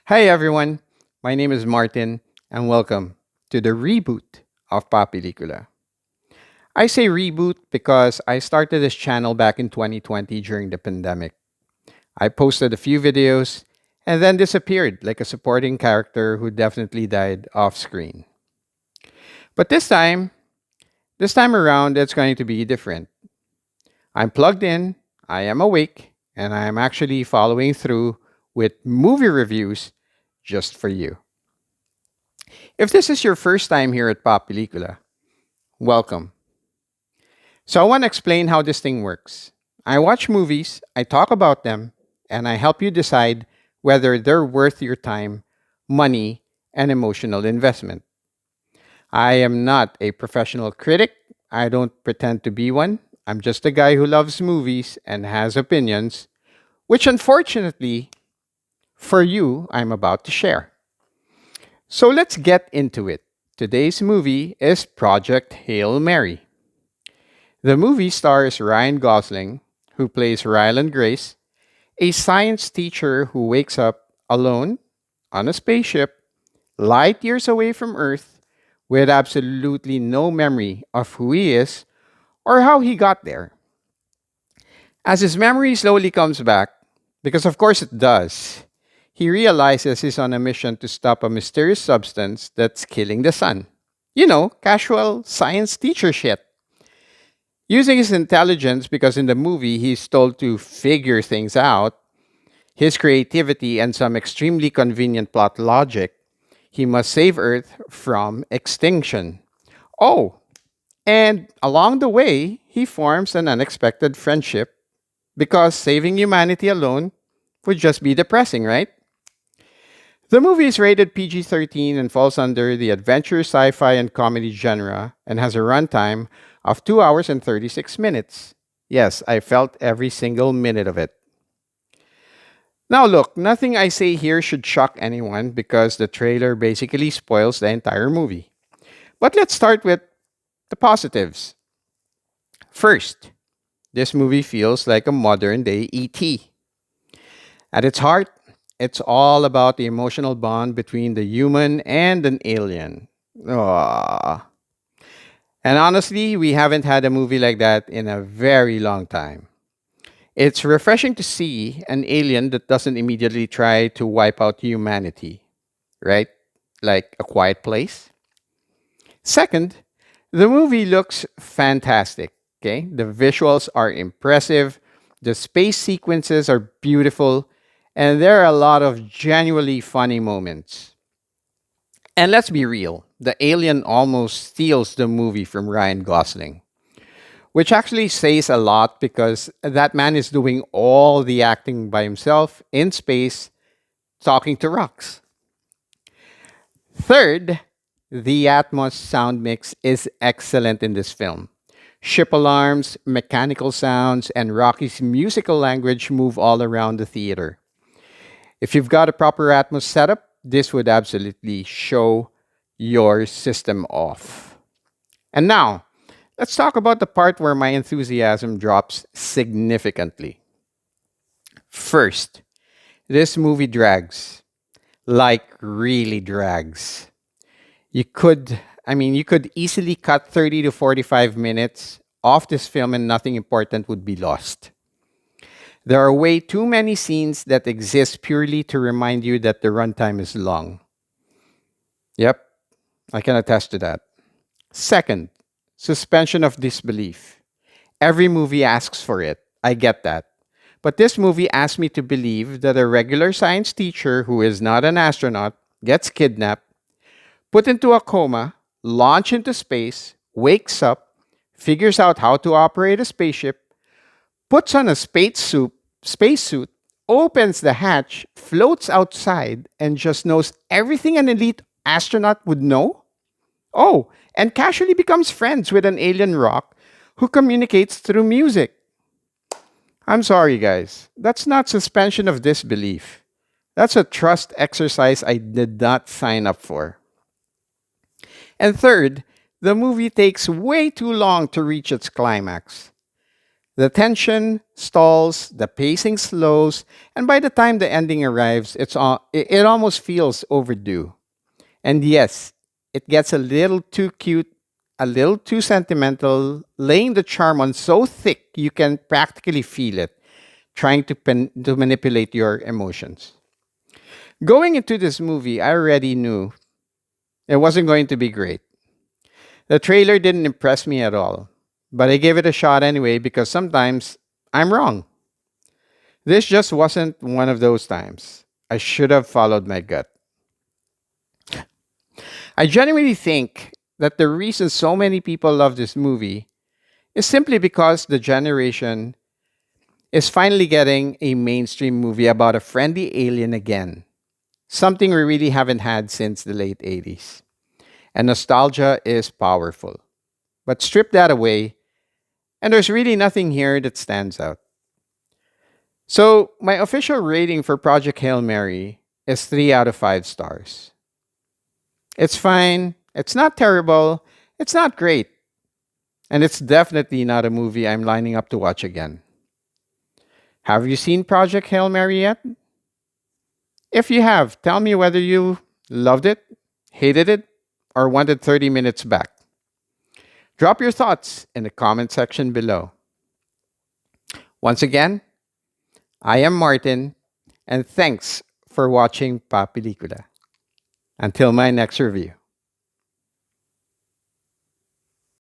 Hi everyone, my name is Martin and welcome to the reboot of Papelicula. I say reboot because I started this channel back in 2020 during the pandemic. I posted a few videos and then disappeared like a supporting character who definitely died off screen. But this time around, it's going to be different. I'm plugged in, I am awake, and I am actually following through with movie reviews just for you. If this is your first time here at Pop Pelicula, welcome. So I want to explain how this thing works. I watch movies, I talk about them, and I help you decide whether they're worth your time, money, and emotional investment. I am not a professional critic. I don't pretend to be one. I'm just a guy who loves movies and has opinions, which unfortunately, for you, I'm about to share. So let's get into it. Today's movie is Project Hail Mary. The movie stars Ryan Gosling, who plays Ryland Grace, a science teacher who wakes up alone on a spaceship light years away from Earth with absolutely no memory of who he is or how he got there. As his memory slowly comes back, because of course it does, he realizes he's on a mission to stop a mysterious substance that's killing the sun. You know, casual science teacher shit. Using his intelligence, because in the movie he's told to figure things out, his creativity, and some extremely convenient plot logic, he must save Earth from extinction. Oh, and along the way, he forms an unexpected friendship because saving humanity alone would just be depressing, right? The movie is rated PG 13 and falls under the adventure, sci fi, and comedy genre and has a runtime of 2 hours and 36 minutes. Yes, I felt every single minute of it. Now, look, nothing I say here should shock anyone because the trailer basically spoils the entire movie. But let's start with the positives. First, this movie feels like a modern day ET. At its heart, it's all about the emotional bond between the human and an alien. Aww. And honestly, we haven't had a movie like that in a very long time. It's refreshing to see an alien that doesn't immediately try to wipe out humanity, right? Like A Quiet Place. Second, the movie looks fantastic. Okay, the visuals are impressive, the space sequences are beautiful, and there are a lot of genuinely funny moments. And let's be real, the alien almost steals the movie from Ryan Gosling, which actually says a lot because that man is doing all the acting by himself in space, talking to rocks. Third, the Atmos sound mix is excellent in this film. Ship alarms, mechanical sounds, and Rocky's musical language move all around the theater. If you've got a proper Atmos setup, this would absolutely show your system off. And now, let's talk about the part where my enthusiasm drops significantly. First, this movie drags, like really drags. You could easily cut 30 to 45 minutes off this film and nothing important would be lost. There are way too many scenes that exist purely to remind you that the runtime is long. Yep, I can attest to that. Second, suspension of disbelief. Every movie asks for it. I get that. But this movie asked me to believe that a regular science teacher who is not an astronaut gets kidnapped, put into a coma, launched into space, wakes up, figures out how to operate a spaceship, puts on a spacesuit, opens the hatch, floats outside, and just knows everything an elite astronaut would know? Oh, and casually becomes friends with an alien rock who communicates through music. I'm sorry, guys. That's not suspension of disbelief. That's a trust exercise I did not sign up for. And third, the movie takes way too long to reach its climax. The tension stalls, the pacing slows, and by the time the ending arrives, it almost feels overdue. And yes, it gets a little too cute, a little too sentimental, laying the charm on so thick you can practically feel it, trying to manipulate your emotions. Going into this movie, I already knew it wasn't going to be great. The trailer didn't impress me at all, but I gave it a shot anyway because sometimes I'm wrong. This just wasn't one of those times. I should have followed my gut. I genuinely think that the reason so many people love this movie is simply because the generation is finally getting a mainstream movie about a friendly alien again. Something we really haven't had since the late 80s. And nostalgia is powerful. But strip that away, and there's really nothing here that stands out. So, my official rating for Project Hail Mary is 3 out of 5 stars. It's fine, it's not terrible, it's not great, and it's definitely not a movie I'm lining up to watch again. Have you seen Project Hail Mary yet? If you have, tell me whether you loved it, hated it, or wanted 30 minutes back. Drop your thoughts in the comment section below. Once again, I am Martin, and thanks for watching Pa Pelikula. Until my next review.